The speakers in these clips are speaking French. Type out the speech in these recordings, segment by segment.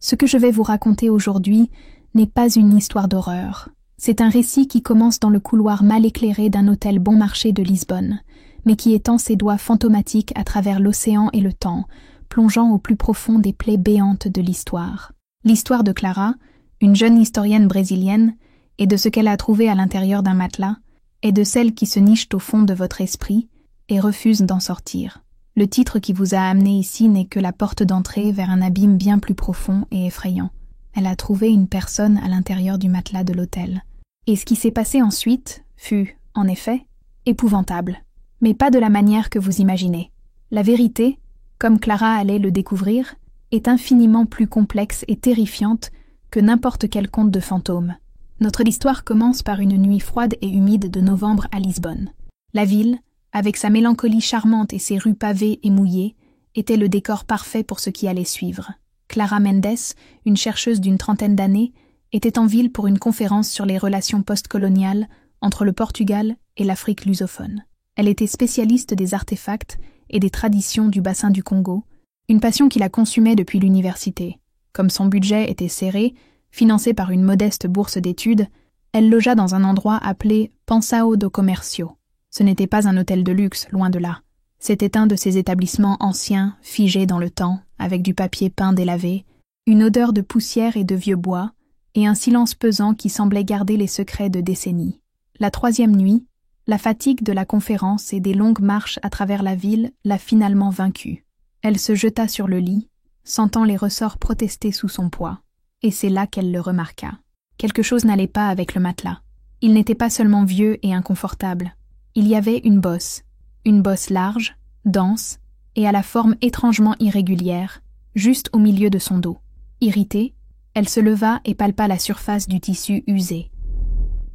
Ce que je vais vous raconter aujourd'hui n'est pas une histoire d'horreur. C'est un récit qui commence dans le couloir mal éclairé d'un hôtel bon marché de Lisbonne, mais qui étend ses doigts fantomatiques à travers l'océan et le temps, plongeant au plus profond des plaies béantes de l'histoire. L'histoire de Clara, une jeune historienne brésilienne, et de ce qu'elle a trouvé à l'intérieur d'un matelas, est de celles qui se nichent au fond de votre esprit et refusent d'en sortir. Le titre qui vous a amené ici n'est que la porte d'entrée vers un abîme bien plus profond et effrayant. Elle a trouvé une personne à l'intérieur du matelas de l'hôtel. Et ce qui s'est passé ensuite fut, en effet, épouvantable. Mais pas de la manière que vous imaginez. La vérité, comme Clara allait le découvrir, est infiniment plus complexe et terrifiante que n'importe quel conte de fantômes. Notre histoire commence par une nuit froide et humide de novembre à Lisbonne. La ville, avec sa mélancolie charmante et ses rues pavées et mouillées, était le décor parfait pour ce qui allait suivre. Clara Mendes, une chercheuse d'une trentaine d'années, était en ville pour une conférence sur les relations postcoloniales entre le Portugal et l'Afrique lusophone. Elle était spécialiste des artefacts et des traditions du bassin du Congo, une passion qui la consumait depuis l'université. Comme son budget était serré, financé par une modeste bourse d'études, elle logea dans un endroit appelé Pensão do Comércio. Ce n'était pas un hôtel de luxe, loin de là. C'était un de ces établissements anciens, figés dans le temps, avec du papier peint délavé, une odeur de poussière et de vieux bois, et un silence pesant qui semblait garder les secrets de décennies. La troisième nuit, la fatigue de la conférence et des longues marches à travers la ville l'a finalement vaincue. Elle se jeta sur le lit, sentant les ressorts protester sous son poids, et c'est là qu'elle le remarqua. Quelque chose n'allait pas avec le matelas. Il n'était pas seulement vieux et inconfortable. Il y avait une bosse large, dense, et à la forme étrangement irrégulière, juste au milieu de son dos. Irritée, elle se leva et palpa la surface du tissu usé.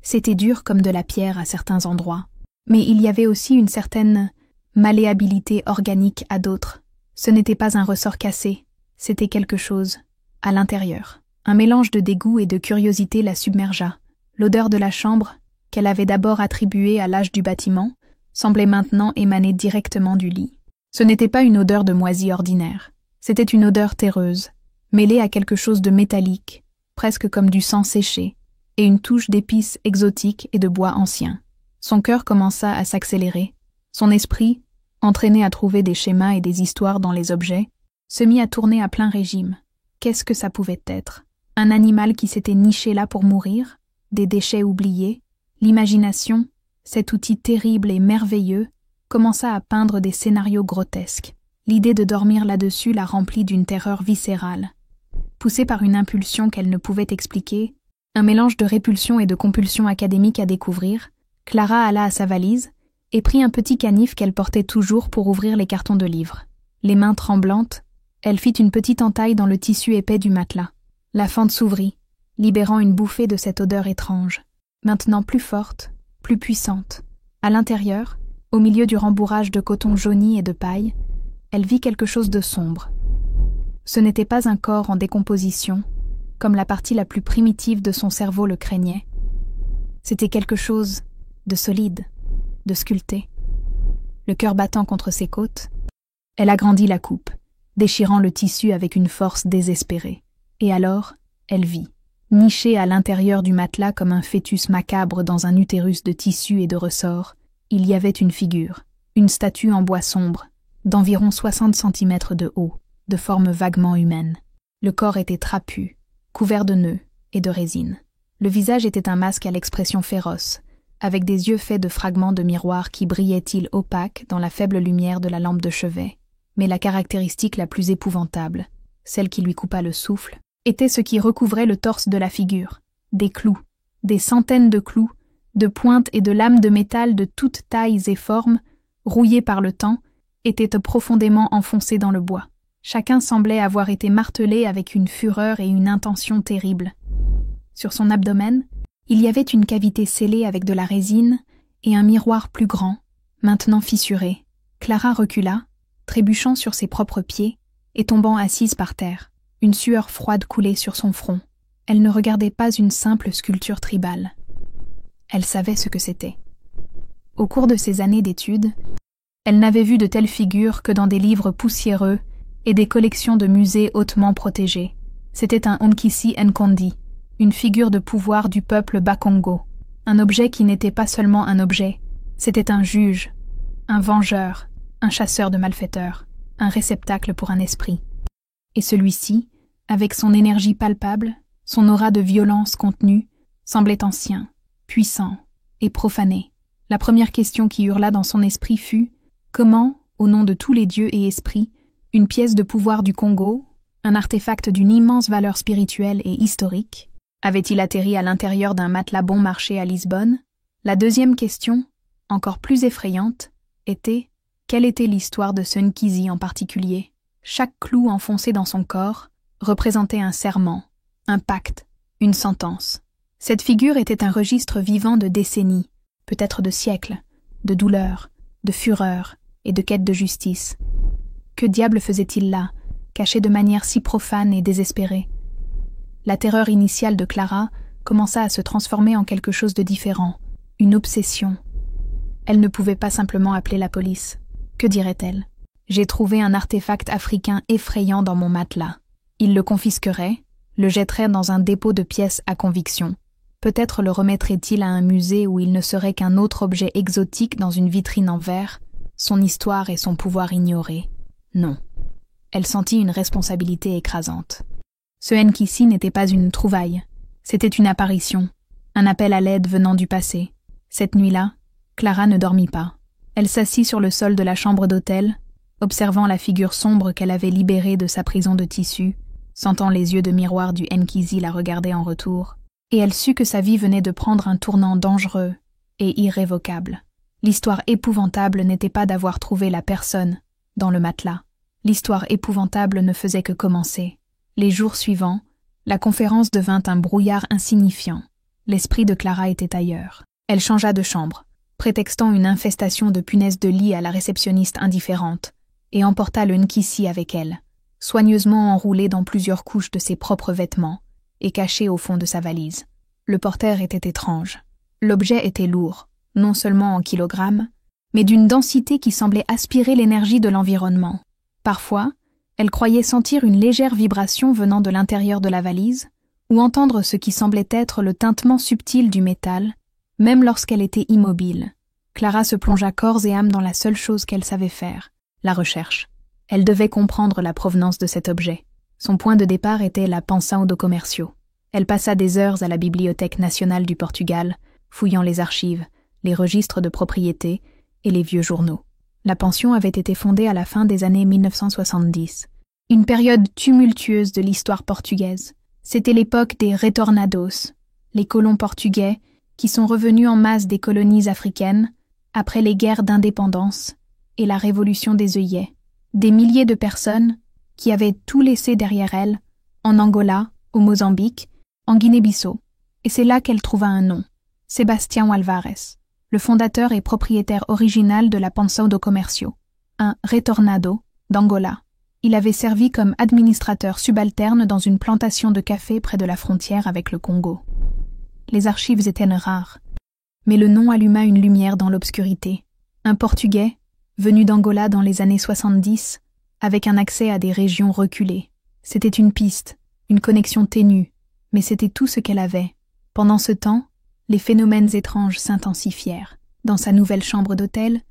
C'était dur comme de la pierre à certains endroits, mais il y avait aussi une certaine malléabilité organique à d'autres. Ce n'était pas un ressort cassé, c'était quelque chose, à l'intérieur. Un mélange de dégoût et de curiosité la submergea. L'odeur de la chambre, qu'elle avait d'abord attribuée à l'âge du bâtiment, semblait maintenant émaner directement du lit. Ce n'était pas une odeur de moisi ordinaire, c'était une odeur terreuse, mêlée à quelque chose de métallique, presque comme du sang séché, et une touche d'épices exotiques et de bois ancien. Son cœur commença à s'accélérer, son esprit, entraîné à trouver des schémas et des histoires dans les objets, se mit à tourner à plein régime. Qu'est-ce que ça pouvait être? Un animal qui s'était niché là pour mourir? Des déchets oubliés? L'imagination, cet outil terrible et merveilleux, commença à peindre des scénarios grotesques. L'idée de dormir là-dessus la remplit d'une terreur viscérale. Poussée par une impulsion qu'elle ne pouvait expliquer, un mélange de répulsion et de compulsion académique à découvrir, Clara alla à sa valise et prit un petit canif qu'elle portait toujours pour ouvrir les cartons de livres. Les mains tremblantes, elle fit une petite entaille dans le tissu épais du matelas. La fente s'ouvrit, libérant une bouffée de cette odeur étrange, maintenant plus forte, plus puissante. À l'intérieur, au milieu du rembourrage de coton jauni et de paille, elle vit quelque chose de sombre. Ce n'était pas un corps en décomposition, comme la partie la plus primitive de son cerveau le craignait. C'était quelque chose de solide, de sculpté. Le cœur battant contre ses côtes, elle agrandit la coupe, déchirant le tissu avec une force désespérée. Et alors, elle vit, niché à l'intérieur du matelas comme un fœtus macabre dans un utérus de tissu et de ressorts, il y avait une figure, une statue en bois sombre, d'environ 60 cm de haut, de forme vaguement humaine. Le corps était trapu, couvert de nœuds et de résine. Le visage était un masque à l'expression féroce, avec des yeux faits de fragments de miroir qui brillaient-ils opaques dans la faible lumière de la lampe de chevet. Mais la caractéristique la plus épouvantable, celle qui lui coupa le souffle, était ce qui recouvrait le torse de la figure. Des clous, des centaines de clous, de pointes et de lames de métal de toutes tailles et formes, rouillés par le temps, étaient profondément enfoncés dans le bois. Chacun semblait avoir été martelé avec une fureur et une intention terribles. Sur son abdomen, il y avait une cavité scellée avec de la résine et un miroir plus grand, maintenant fissuré. Clara recula, trébuchant sur ses propres pieds et tombant assise par terre. Une sueur froide coulait sur son front. Elle ne regardait pas une simple sculpture tribale. Elle savait ce que c'était. Au cours de ses années d'études, elle n'avait vu de telles figures que dans des livres poussiéreux et des collections de musées hautement protégés. C'était un Onkisi Nkondi, une figure de pouvoir du peuple Bakongo, un objet qui n'était pas seulement un objet, c'était un juge, un vengeur, un chasseur de malfaiteurs, un réceptacle pour un esprit. Et celui-ci, avec son énergie palpable, son aura de violence contenue, semblait ancien, puissant et profané. La première question qui hurla dans son esprit fut « Comment, au nom de tous les dieux et esprits, une pièce de pouvoir du Congo, un artefact d'une immense valeur spirituelle et historique, avait-il atterri à l'intérieur d'un matelas bon marché à Lisbonne ?» La deuxième question, encore plus effrayante, était « Quelle était l'histoire de ce Nkizi en particulier ?» Chaque clou enfoncé dans son corps représentait un serment, un pacte, une sentence. Cette figure était un registre vivant de décennies, peut-être de siècles, de douleurs, de fureur et de quête de justice. Que diable faisait-il là, caché de manière si profane et désespérée? La terreur initiale de Clara commença à se transformer en quelque chose de différent, une obsession. Elle ne pouvait pas simplement appeler la police. Que dirait-elle? J'ai trouvé un artefact africain effrayant dans mon matelas. Il le confisquerait, le jetterait dans un dépôt de pièces à conviction. Peut-être le remettrait-il à un musée où il ne serait qu'un autre objet exotique dans une vitrine en verre, son histoire et son pouvoir ignorés. Non. Elle sentit une responsabilité écrasante. Ce Nkisi n'était pas une trouvaille. C'était une apparition, un appel à l'aide venant du passé. Cette nuit-là, Clara ne dormit pas. Elle s'assit sur le sol de la chambre d'hôtel, observant la figure sombre qu'elle avait libérée de sa prison de tissu, sentant les yeux de miroir du Nkisi la regarder en retour, et elle sut que sa vie venait de prendre un tournant dangereux et irrévocable. L'histoire épouvantable n'était pas d'avoir trouvé la personne dans le matelas. L'histoire épouvantable ne faisait que commencer. Les jours suivants, la conférence devint un brouillard insignifiant. L'esprit de Clara était ailleurs. Elle changea de chambre, prétextant une infestation de punaises de lit à la réceptionniste indifférente, et emporta le Nkisi avec elle, soigneusement enroulé dans plusieurs couches de ses propres vêtements et caché au fond de sa valise. Le porteur était étrange. L'objet était lourd, non seulement en kilogrammes, mais d'une densité qui semblait aspirer l'énergie de l'environnement. Parfois, elle croyait sentir une légère vibration venant de l'intérieur de la valise, ou entendre ce qui semblait être le tintement subtil du métal, même lorsqu'elle était immobile. Clara se plongea corps et âme dans la seule chose qu'elle savait faire, la recherche. Elle devait comprendre la provenance de cet objet. Son point de départ était la Pensão do Comércio. Elle passa des heures à la Bibliothèque nationale du Portugal, fouillant les archives, les registres de propriété et les vieux journaux. La pension avait été fondée à la fin des années 1970. Une période tumultueuse de l'histoire portugaise. C'était l'époque des retornados, les colons portugais qui sont revenus en masse des colonies africaines après les guerres d'indépendance et la révolution des œillets. Des milliers de personnes qui avaient tout laissé derrière elles, en Angola, au Mozambique, en Guinée-Bissau. Et c'est là qu'elle trouva un nom, Sebastião Alvarez, le fondateur et propriétaire original de la Pensão do Comércio, un retornado d'Angola. Il avait servi comme administrateur subalterne dans une plantation de café près de la frontière avec le Congo. Les archives étaient rares, mais le nom alluma une lumière dans l'obscurité. Un Portugais, venu d'Angola dans les années 70, avec un accès à des régions reculées. C'était une piste, une connexion ténue, mais c'était tout ce qu'elle avait. Pendant ce temps, les phénomènes étranges s'intensifièrent. Dans sa nouvelle chambre d'hôtel,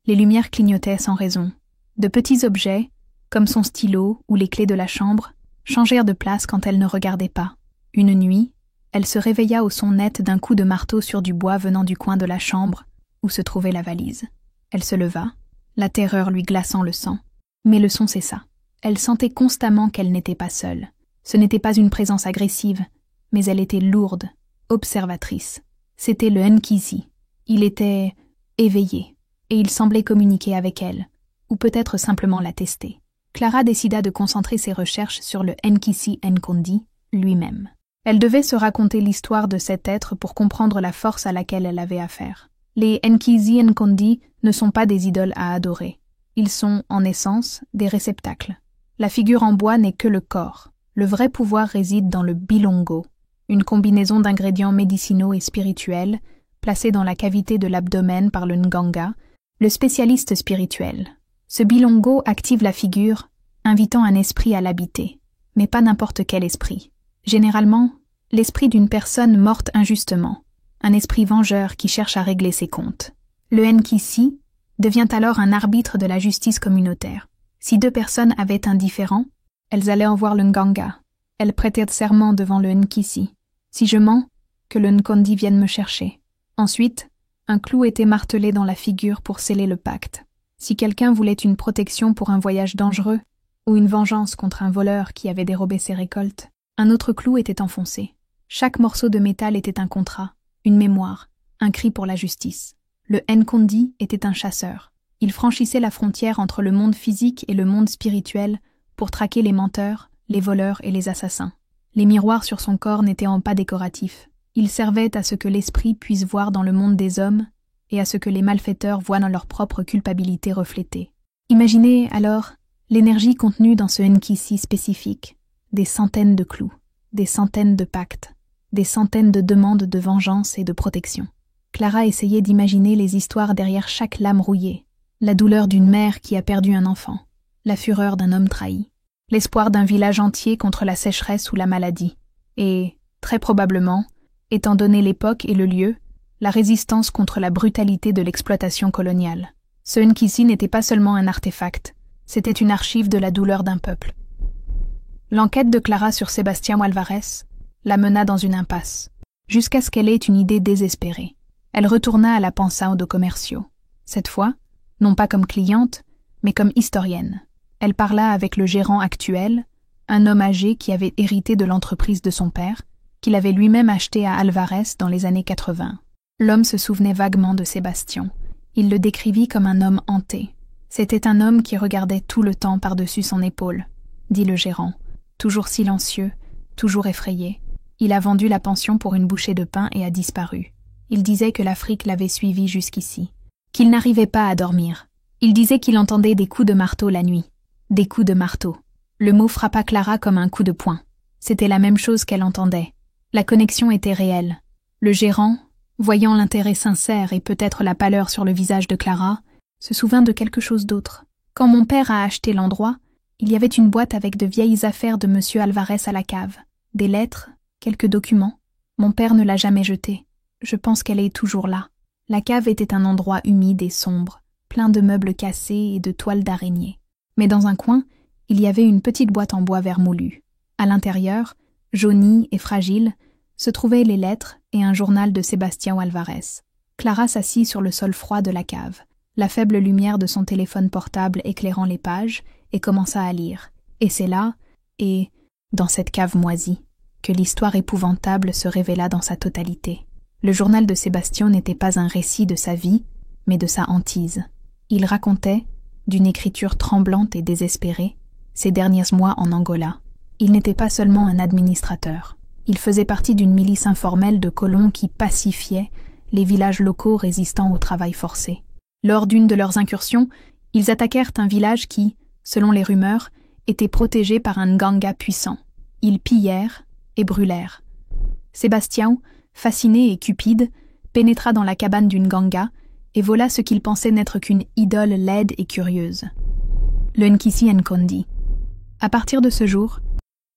les lumières clignotaient sans raison. De petits objets, comme son stylo ou les clés de la chambre, changèrent de place quand elle ne regardait pas. Une nuit, elle se réveilla au son net d'un coup de marteau sur du bois venant du coin de la chambre où se trouvait la valise. Elle se leva, la terreur lui glaçant le sang. Mais le son cessa. Elle sentait constamment qu'elle n'était pas seule. Ce n'était pas une présence agressive, mais elle était lourde, observatrice. C'était le Nkisi. Il était éveillé, et il semblait communiquer avec elle, ou peut-être simplement la tester. Clara décida de concentrer ses recherches sur le Nkisi Nkondi lui-même. Elle devait se raconter l'histoire de cet être pour comprendre la force à laquelle elle avait affaire. Les Nkisi Nkondi ne sont pas des idoles à adorer. Ils sont, en essence, des réceptacles. La figure en bois n'est que le corps. Le vrai pouvoir réside dans le bilongo, une combinaison d'ingrédients médicinaux et spirituels placés dans la cavité de l'abdomen par le Nganga, le spécialiste spirituel. Ce bilongo active la figure, invitant un esprit à l'habiter. mais pas n'importe quel esprit. Généralement, l'esprit d'une personne morte injustement, un esprit vengeur qui cherche à régler ses comptes. Le Nkisi devient alors un arbitre de la justice communautaire. Si deux personnes avaient un différend, elles allaient en voir le Nganga. Elles prêtaient serment devant le Nkisi. Si je mens, que le Nkondi vienne me chercher. Ensuite, un clou était martelé dans la figure pour sceller le pacte. Si quelqu'un voulait une protection pour un voyage dangereux, ou une vengeance contre un voleur qui avait dérobé ses récoltes, un autre clou était enfoncé. Chaque morceau de métal était un contrat, une mémoire, un cri pour la justice. Le Nkondi était un chasseur. Il franchissait la frontière entre le monde physique et le monde spirituel pour traquer les menteurs, les voleurs et les assassins. Les miroirs sur son corps n'étaient pas décoratifs. Ils servaient à ce que l'esprit puisse voir dans le monde des hommes et à ce que les malfaiteurs voient dans leur propre culpabilité reflétée. Imaginez alors l'énergie contenue dans ce Nkisi spécifique, des centaines de clous, des centaines de pactes, des centaines de demandes de vengeance et de protection. Clara essayait d'imaginer les histoires derrière chaque lame rouillée, la douleur d'une mère qui a perdu un enfant, la fureur d'un homme trahi, l'espoir d'un village entier contre la sécheresse ou la maladie, et, très probablement, étant donné l'époque et le lieu, la résistance contre la brutalité de l'exploitation coloniale. Ce Nkisi n'était pas seulement un artefact, c'était une archive de la douleur d'un peuple. L'enquête de Clara sur Sebastião Álvares la mena dans une impasse, jusqu'à ce qu'elle ait une idée désespérée. Elle retourna à la Pensão de Comércio. Cette fois, non pas comme cliente, mais comme historienne. Elle parla avec le gérant actuel, un homme âgé qui avait hérité de l'entreprise de son père, qu'il avait lui-même acheté à Álvares dans les années 80. L'homme se souvenait vaguement de Sebastião. Il le décrivit comme un homme hanté. C'était un homme qui regardait tout le temps par-dessus son épaule, dit le gérant, toujours silencieux, toujours effrayé. Il a vendu la pension pour une bouchée de pain et a disparu. Il disait que l'Afrique l'avait suivi jusqu'ici, qu'il n'arrivait pas à dormir. Il disait qu'il entendait des coups de marteau la nuit. Des coups de marteau. Le mot frappa Clara comme un coup de poing. C'était la même chose qu'elle entendait. La connexion était réelle. Le gérant, voyant l'intérêt sincère et peut-être la pâleur sur le visage de Clara, se souvint de quelque chose d'autre. Quand mon père a acheté l'endroit, il y avait une boîte avec de vieilles affaires de M. Álvares à la cave. Des lettres, quelques documents. Mon père ne l'a jamais jetée. Je pense qu'elle est toujours là. La cave était un endroit humide et sombre, plein de meubles cassés et de toiles d'araignée. Mais dans un coin, il y avait une petite boîte en bois vermoulu. À l'intérieur, jaunie et fragile, se trouvaient les lettres et un journal de Sebastião Álvares. Clara s'assit sur le sol froid de la cave, la faible lumière de son téléphone portable éclairant les pages, et commença à lire. Et c'est là, et, dans cette cave moisie, que l'histoire épouvantable se révéla dans sa totalité. Le journal de Sebastião n'était pas un récit de sa vie, mais de sa hantise. Il racontait, d'une écriture tremblante et désespérée, ses derniers mois en Angola. Il n'était pas seulement un administrateur. Il faisait partie d'une milice informelle de colons qui pacifiaient les villages locaux résistant au travail forcé. Lors d'une de leurs incursions, ils attaquèrent un village qui, selon les rumeurs, était protégé par un Nganga puissant. Ils pillèrent et brûlèrent. Sebastião, fasciné et cupide, pénétra dans la cabane d'une Nganga et vola ce qu'il pensait n'être qu'une idole laide et curieuse. Le Nkisi Nkondi. À partir de ce jour,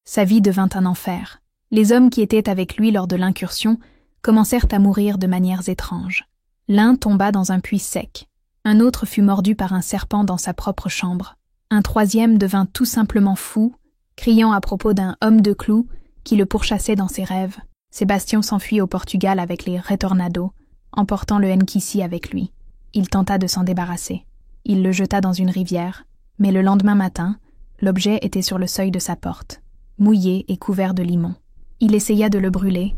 sa vie devint un enfer. Les hommes qui étaient avec lui lors de l'incursion commencèrent à mourir de manières étranges. L'un tomba dans un puits sec. Un autre fut mordu par un serpent dans sa propre chambre. Un troisième devint tout simplement fou, criant à propos d'un homme de clous qui le pourchassait dans ses rêves. Sebastião s'enfuit au Portugal avec les Retornados, emportant le Nkisi avec lui. Il tenta de s'en débarrasser. Il le jeta dans une rivière, mais le lendemain matin, l'objet était sur le seuil de sa porte, mouillé et couvert de limon. Il essaya de le brûler,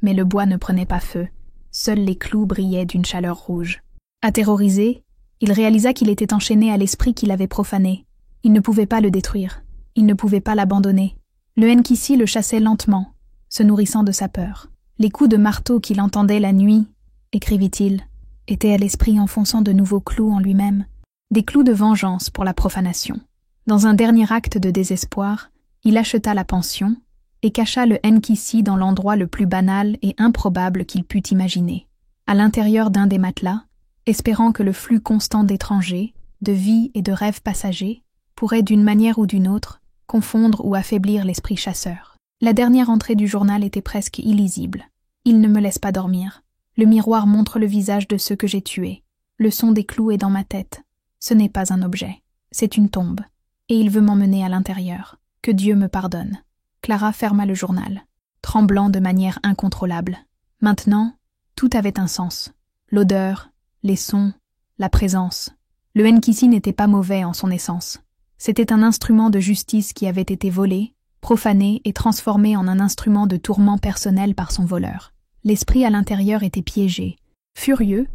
mais le bois ne prenait pas feu. Seuls les clous brillaient d'une chaleur rouge. Aterrorisé, il réalisa qu'il était enchaîné à l'esprit qu'il avait profané. Il ne pouvait pas le détruire. Il ne pouvait pas l'abandonner. Le Nkisi le chassait lentement, se nourrissant de sa peur. Les coups de marteau qu'il entendait la nuit, écrivit-il, étaient à l'esprit enfonçant de nouveaux clous en lui-même, des clous de vengeance pour la profanation. Dans un dernier acte de désespoir, il acheta la pension et cacha le Nkisi dans l'endroit le plus banal et improbable qu'il pût imaginer, à l'intérieur d'un des matelas, espérant que le flux constant d'étrangers, de vie et de rêves passagers, pourrait d'une manière ou d'une autre confondre ou affaiblir l'esprit chasseur. La dernière entrée du journal était presque illisible. Il ne me laisse pas dormir. Le miroir montre le visage de ceux que j'ai tués. Le son des clous est dans ma tête. Ce n'est pas un objet, c'est une tombe. Et il veut m'emmener à l'intérieur. Que Dieu me pardonne. Clara ferma le journal, tremblant de manière incontrôlable. Maintenant, tout avait un sens. L'odeur, les sons, la présence. Le Nkisi n'était pas mauvais en son essence. C'était un instrument de justice qui avait été volé, profané et transformé en un instrument de tourment personnel par son voleur. L'esprit à l'intérieur était piégé, furieux,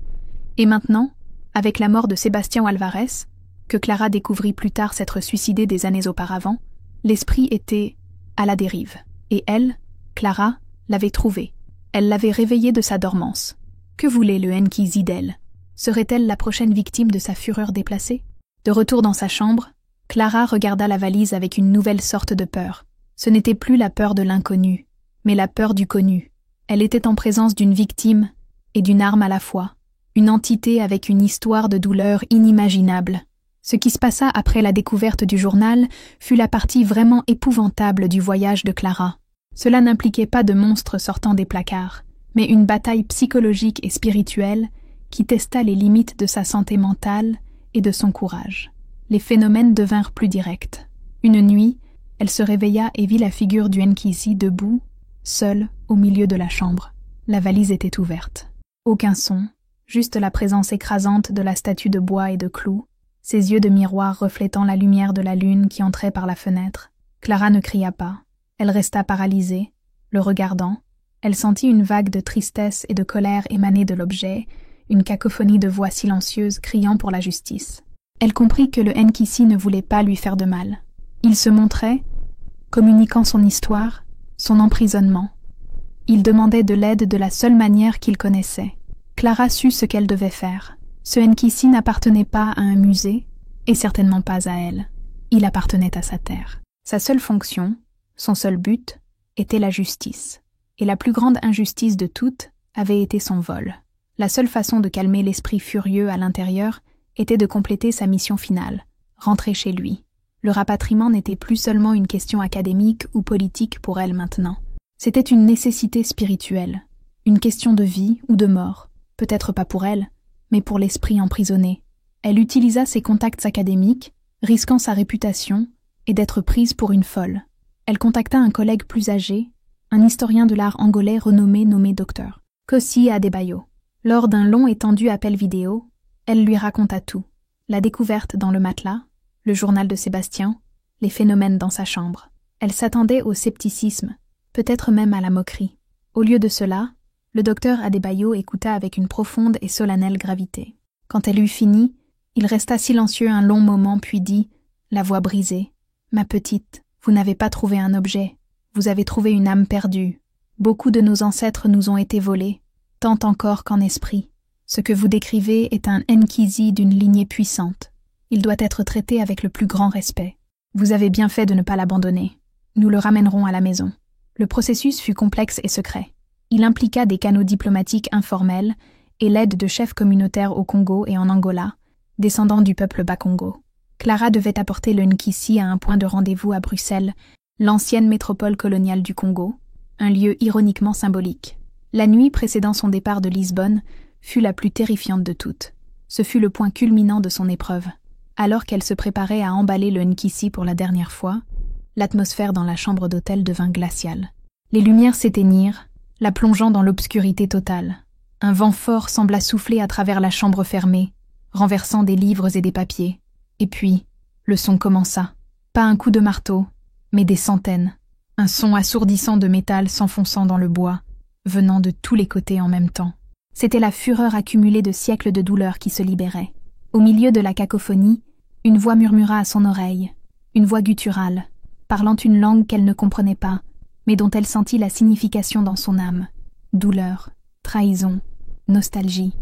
et maintenant, avec la mort de Sébastien Alvarez, que Clara découvrit plus tard s'être suicidé des années auparavant, l'esprit était à la dérive. Et elle, Clara, l'avait trouvé. Elle l'avait réveillé de sa dormance. Que voulait le Nkisi d'elle? Serait-elle la prochaine victime de sa fureur déplacée? De retour dans sa chambre, Clara regarda la valise avec une nouvelle sorte de peur. Ce n'était plus la peur de l'inconnu, mais la peur du connu. Elle était en présence d'une victime et d'une arme à la fois, une entité avec une histoire de douleur inimaginable. Ce qui se passa après la découverte du journal fut la partie vraiment épouvantable du voyage de Clara. Cela n'impliquait pas de monstres sortant des placards, mais une bataille psychologique et spirituelle qui testa les limites de sa santé mentale et de son courage. Les phénomènes devinrent plus directs. Une nuit, elle se réveilla et vit la figure du Nkisi debout, seule, au milieu de la chambre. La valise était ouverte. Aucun son, juste la présence écrasante de la statue de bois et de clous, ses yeux de miroir reflétant la lumière de la lune qui entrait par la fenêtre. Clara ne cria pas. Elle resta paralysée, le regardant. Elle sentit une vague de tristesse et de colère émaner de l'objet, une cacophonie de voix silencieuses criant pour la justice. Elle comprit que le Nkisi ne voulait pas lui faire de mal. Il se montrait, communiquant son histoire, son emprisonnement. Il demandait de l'aide de la seule manière qu'il connaissait. Clara sut ce qu'elle devait faire. Ce Nkisi n'appartenait pas à un musée, et certainement pas à elle. Il appartenait à sa terre. Sa seule fonction, son seul but, était la justice. Et la plus grande injustice de toutes avait été son vol. La seule façon de calmer l'esprit furieux à l'intérieur était de compléter sa mission finale, rentrer chez lui. Le rapatriement n'était plus seulement une question académique ou politique pour elle maintenant. C'était une nécessité spirituelle, une question de vie ou de mort, peut-être pas pour elle, mais pour l'esprit emprisonné. Elle utilisa ses contacts académiques, risquant sa réputation et d'être prise pour une folle. Elle contacta un collègue plus âgé, un historien de l'art angolais renommé nommé Dr. Kossi Adebayo. Lors d'un long et tendu appel vidéo, elle lui raconta tout. La découverte dans le matelas, le journal de Sébastien, les phénomènes dans sa chambre. Elle s'attendait au scepticisme, peut-être même à la moquerie. Au lieu de cela, le docteur Adebayo écouta avec une profonde et solennelle gravité. Quand elle eut fini, il resta silencieux un long moment puis dit, la voix brisée, « Ma petite, vous n'avez pas trouvé un objet, vous avez trouvé une âme perdue. Beaucoup de nos ancêtres nous ont été volés, tant encore qu'en esprit. Ce que vous décrivez est un Nkisi d'une lignée puissante. Il doit être traité avec le plus grand respect. Vous avez bien fait de ne pas l'abandonner. Nous le ramènerons à la maison. » Le processus fut complexe et secret. Il impliqua des canaux diplomatiques informels et l'aide de chefs communautaires au Congo et en Angola, descendants du peuple Bakongo. Clara devait apporter le Nkisi à un point de rendez-vous à Bruxelles, l'ancienne métropole coloniale du Congo, un lieu ironiquement symbolique. La nuit précédant son départ de Lisbonne fut la plus terrifiante de toutes. Ce fut le point culminant de son épreuve. Alors qu'elle se préparait à emballer le Nkisi pour la dernière fois, l'atmosphère dans la chambre d'hôtel devint glaciale. Les lumières s'éteignirent, la plongeant dans l'obscurité totale. Un vent fort sembla souffler à travers la chambre fermée, renversant des livres et des papiers. Et puis, le son commença. Pas un coup de marteau, mais des centaines. Un son assourdissant de métal s'enfonçant dans le bois, venant de tous les côtés en même temps. C'était la fureur accumulée de siècles de douleur qui se libérait. Au milieu de la cacophonie, une voix murmura à son oreille, une voix gutturale, parlant une langue qu'elle ne comprenait pas, mais dont elle sentit la signification dans son âme. Douleur, trahison, nostalgie.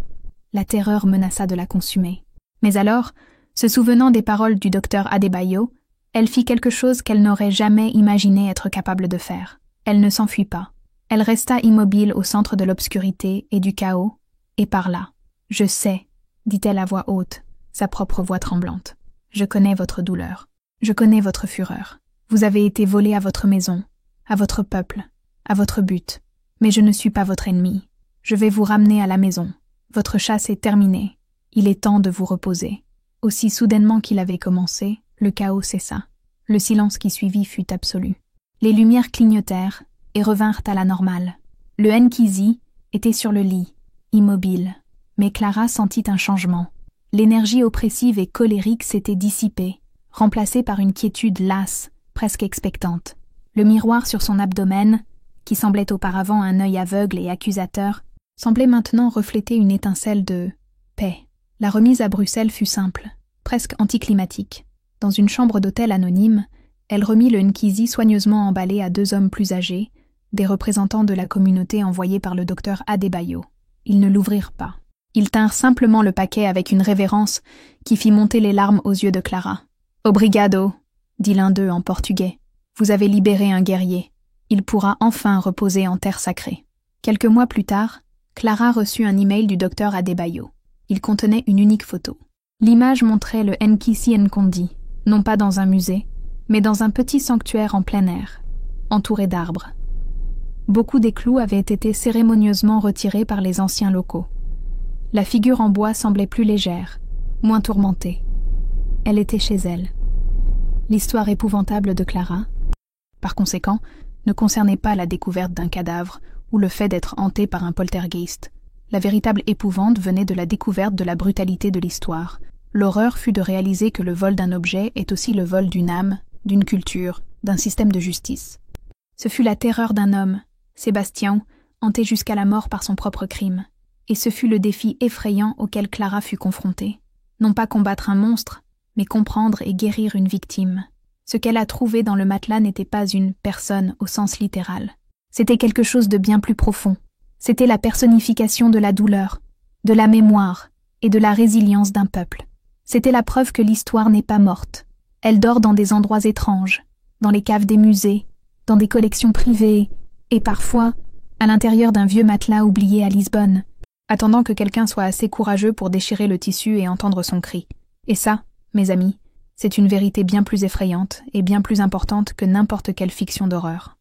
La terreur menaça de la consumer. Mais alors, se souvenant des paroles du docteur Adebayo, elle fit quelque chose qu'elle n'aurait jamais imaginé être capable de faire. Elle ne s'enfuit pas. Elle resta immobile au centre de l'obscurité et du chaos, et parla. « Je sais », dit-elle à voix haute, sa propre voix tremblante. « Je connais votre douleur. Je connais votre fureur. Vous avez été volé à votre maison, à votre peuple, à votre but. Mais je ne suis pas votre ennemi. Je vais vous ramener à la maison. Votre chasse est terminée. Il est temps de vous reposer. » Aussi soudainement qu'il avait commencé, le chaos cessa. Le silence qui suivit fut absolu. Les lumières clignotèrent et revinrent à la normale. Le Nkisi était sur le lit, immobile. Mais Clara sentit un changement. L'énergie oppressive et colérique s'était dissipée, remplacée par une quiétude lasse, presque expectante. Le miroir sur son abdomen, qui semblait auparavant un œil aveugle et accusateur, semblait maintenant refléter une étincelle de paix. La remise à Bruxelles fut simple, presque anticlimatique. Dans une chambre d'hôtel anonyme, elle remit le Nkisi soigneusement emballé à 2 hommes plus âgés, des représentants de la communauté envoyés par le docteur Adebayo. Ils ne l'ouvrirent pas. Ils tinrent simplement le paquet avec une révérence qui fit monter les larmes aux yeux de Clara. « Obrigado », dit l'un d'eux en portugais. « Vous avez libéré un guerrier. Il pourra enfin reposer en terre sacrée. » Quelques mois plus tard, Clara reçut un email du docteur Adebayo. Il contenait une unique photo. L'image montrait le Nkisi Nkondi, non pas dans un musée, mais dans un petit sanctuaire en plein air, entouré d'arbres. Beaucoup des clous avaient été cérémonieusement retirés par les anciens locaux. La figure en bois semblait plus légère, moins tourmentée. Elle était chez elle. L'histoire épouvantable de Clara, par conséquent, ne concernait pas la découverte d'un cadavre ou le fait d'être hantée par un poltergeist. La véritable épouvante venait de la découverte de la brutalité de l'histoire. L'horreur fut de réaliser que le vol d'un objet est aussi le vol d'une âme, d'une culture, d'un système de justice. Ce fut la terreur d'un homme, Sébastien, hanté jusqu'à la mort par son propre crime. Et ce fut le défi effrayant auquel Clara fut confrontée. Non pas combattre un monstre, mais comprendre et guérir une victime. Ce qu'elle a trouvé dans le matelas n'était pas une personne au sens littéral. C'était quelque chose de bien plus profond. C'était la personnification de la douleur, de la mémoire et de la résilience d'un peuple. C'était la preuve que l'histoire n'est pas morte. Elle dort dans des endroits étranges, dans les caves des musées, dans des collections privées et parfois à l'intérieur d'un vieux matelas oublié à Lisbonne, attendant que quelqu'un soit assez courageux pour déchirer le tissu et entendre son cri. Et ça, mes amis, c'est une vérité bien plus effrayante et bien plus importante que n'importe quelle fiction d'horreur.